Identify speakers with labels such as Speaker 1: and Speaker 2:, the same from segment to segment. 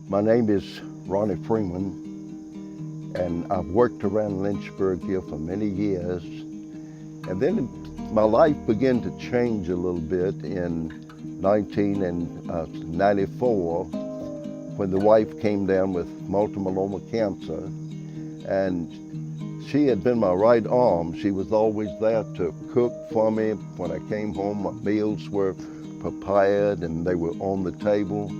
Speaker 1: My name is Ronnie Freeman, and I've worked around Lynchburg here for many years. And then my life began to change a little bit in 1994 when the wife came down with multiple myeloma cancer. And she had been my right arm. She was always there to cook for me. When I came home, my meals were prepared and they were on the table.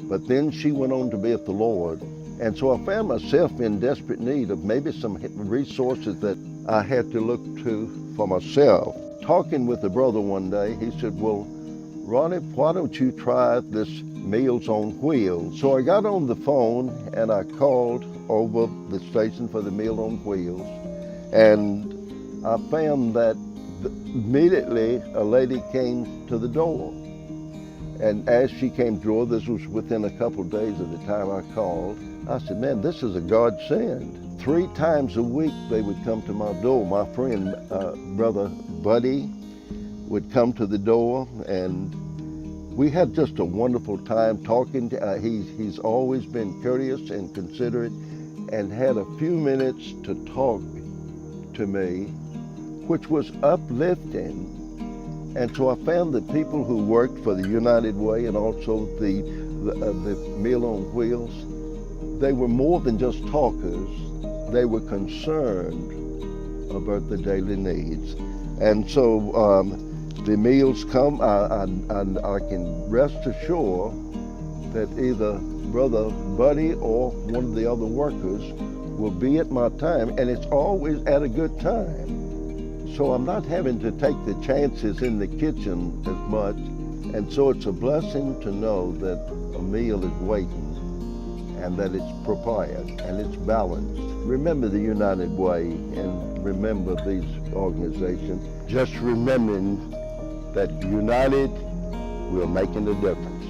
Speaker 1: But then she went on to be with the Lord. And so I found myself in desperate need of maybe some resources that I had to look to for myself. Talking with a brother one day, he said, well, Ronnie, why don't you try this Meals on Wheels? So I got on the phone and I called over the station for the Meal on Wheels. And I found that immediately a lady came to the door. And as she came to the door, this was within a couple of days of the time I called, I said, man, this is a godsend. 3 times a week they would come to my door. My friend, Brother Buddy, would come to the door, and we had just a wonderful time talking. He's always been courteous and considerate and had a few minutes to talk to me, which was uplifting. And so I found that people who worked for the United Way and also the Meal on Wheels, they were more than just talkers. They were concerned about the daily needs. And so the meals come, and I can rest assured that either Brother Buddy or one of the other workers will be at my time, and it's always at a good time. So I'm not having to take the chances in the kitchen as much. And so it's a blessing to know that a meal is waiting and that it's prepared and it's balanced. Remember the United Way and remember these organizations. Just remembering that united, we're making a difference.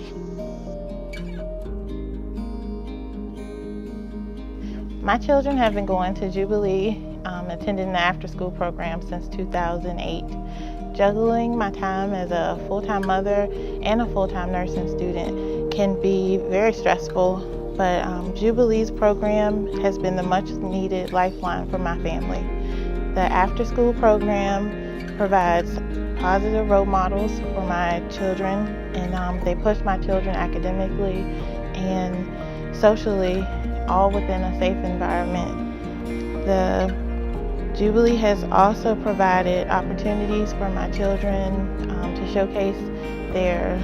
Speaker 2: My children have been going to Jubilee, attending the after-school program since 2008. Juggling my time as a full-time mother and a full-time nursing student can be very stressful, but Jubilee's program has been the much-needed lifeline for my family. The after-school program provides positive role models for my children, and they push my children academically and socially, all within a safe environment. The Jubilee has also provided opportunities for my children to showcase their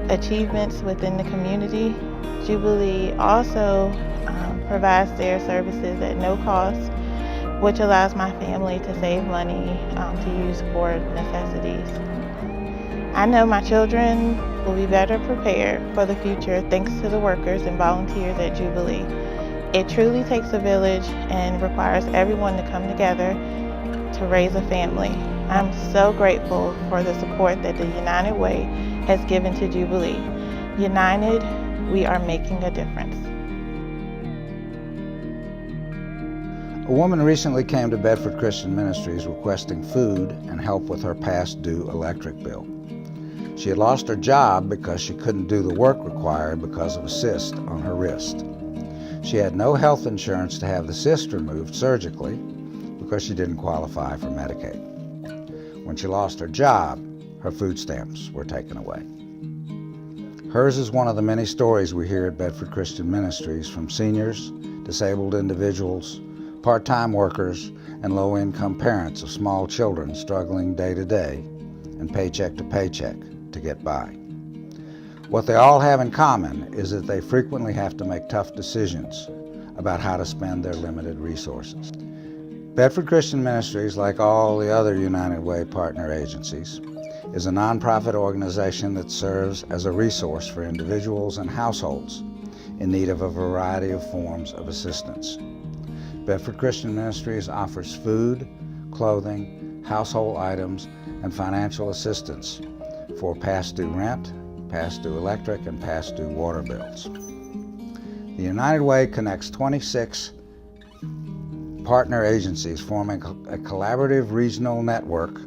Speaker 2: achievements within the community. Jubilee also provides their services at no cost, which allows my family to save money to use for necessities. I know my children will be better prepared for the future thanks to the workers and volunteers at Jubilee. It truly takes a village and requires everyone to come together to raise a family. I'm so grateful for the support that the United Way has given to Jubilee. United, we are making a difference.
Speaker 3: A woman recently came to Bedford Christian Ministries requesting food and help with her past due electric bill. She had lost her job because she couldn't do the work required because of a cyst on her wrist. She had no health insurance to have the cyst removed surgically because she didn't qualify for Medicaid. When she lost her job, her food stamps were taken away. Hers is one of the many stories we hear at Bedford Christian Ministries from seniors, disabled individuals, part-time workers, and low-income parents of small children struggling day to day and paycheck to paycheck to get by. What they all have in common is that they frequently have to make tough decisions about how to spend their limited resources. Bedford Christian Ministries, like all the other United Way partner agencies, is a nonprofit organization that serves as a resource for individuals and households in need of a variety of forms of assistance. Bedford Christian Ministries offers food, clothing, household items, and financial assistance for past due rent, past due electric, and past due water bills. The United Way connects 26 partner agencies forming a collaborative regional network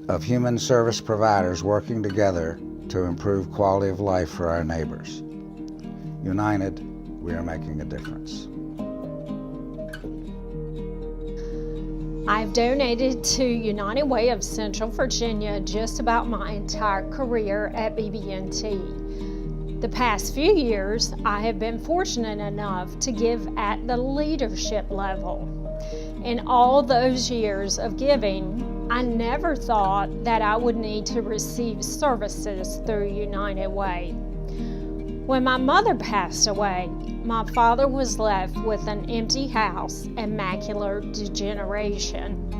Speaker 3: of human service providers working together to improve quality of life for our neighbors. United, we are making a difference.
Speaker 4: I've donated to United Way of Central Virginia just about my entire career at BB&T. The past few years, I have been fortunate enough to give at the leadership level. In all those years of giving, I never thought that I would need to receive services through United Way. When my mother passed away, my father was left with an empty house and macular degeneration,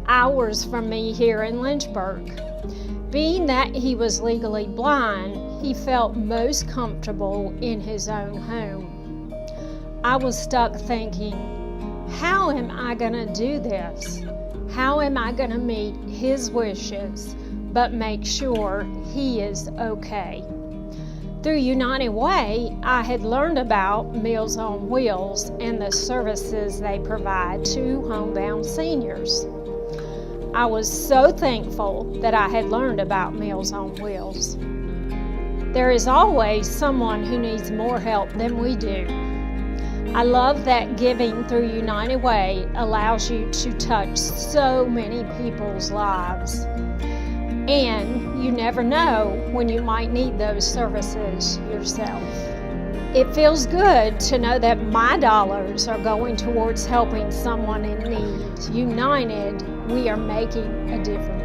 Speaker 4: hours from me here in Lynchburg. Being that he was legally blind, he felt most comfortable in his own home. I was stuck thinking, how am I going to do this? How am I going to meet his wishes, but make sure he is okay? Through United Way, I had learned about Meals on Wheels and the services they provide to homebound seniors. I was so thankful that I had learned about Meals on Wheels. There is always someone who needs more help than we do. I love that giving through United Way allows you to touch so many people's lives. And you never know when you might need those services yourself. It feels good to know that my dollars are going towards helping someone in need. United, we are making a difference.